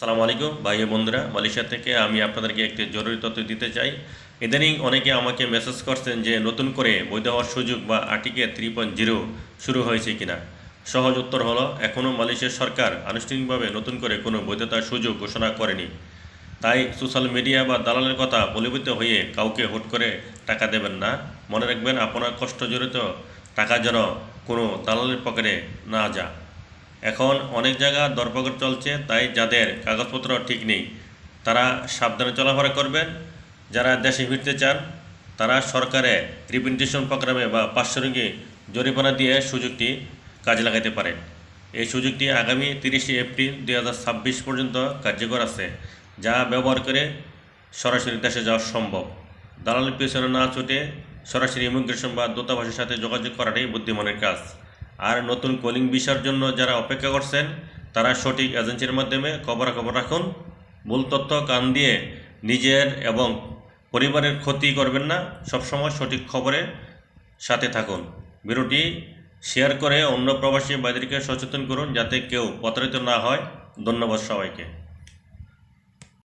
আসসালামু আলাইকুম ভাই ও বন্ধুরা, মালয়েশিয়া থেকে আমি আপনাদেরকে একটি জরুরি তথ্য দিতে চাই। ইদানিং অনেকে আমাকে মেসেজ করছেন যে নতুন করে বৈধ হওয়ার সুযোগ বা আর্টিকেল 3.0 শুরু হয়েছে কিনা। সহজ উত্তর হলো, এখনও মালয়েশিয়ার সরকার আনুষ্ঠানিকভাবে নতুন করে কোনো বৈধতার সুযোগ ঘোষণা করেনি। তাই সোশ্যাল মিডিয়া বা দালালের কথা বলিবদ্ধ হয়ে কাউকে হুট করে টাকা দেবেন না। মনে রাখবেন, আপনার কষ্ট জড়িত টাকা যেন কোনো দালালের পকেটে না যায়। এখন অনেক জায়গা ধরপাকড় চলছে, তাই যাদের কাগজপত্র ঠিক নেই তারা সাবধানে চলাফেরা করবেন। যারা দেশে ফিরতে চান তারা সরকারে রিপ্রেজেন্টেশন প্রোগ্রামে বা 500 রিঙ্গিত জরিমানা দিয়ে সুযোগটি কাজে লাগাতে পারেন। এই সুযোগটি আগামী 30 এপ্রিল 2026 পর্যন্ত কার্যকর আছে, যা ব্যবহার করে সরাসরি দেশে যাওয়া সম্ভব। দালালের পেছনে না ছুটে সরাসরি ইমিগ্রেশন বা দূতাবাসের সাথে যোগাযোগ করাটাই বুদ্ধিমানের কাজ। আর নতুন কলিং ভিসার জন্য যারা অপেক্ষা করছেন তারা সঠিক এজেন্সির মাধ্যমে খবরাখবর রাখুন। ভুল তথ্য কান দিয়ে নিজের এবং পরিবারের ক্ষতি করবেন না। সবসময় সঠিক খবরের সাথে থাকুন। ভিডিওটি শেয়ার করে অন্য প্রবাসী ভাইদেরকে সচেতন করুন যাতে কেউ প্রতারিত না হয়। ধন্যবাদ সবাইকে।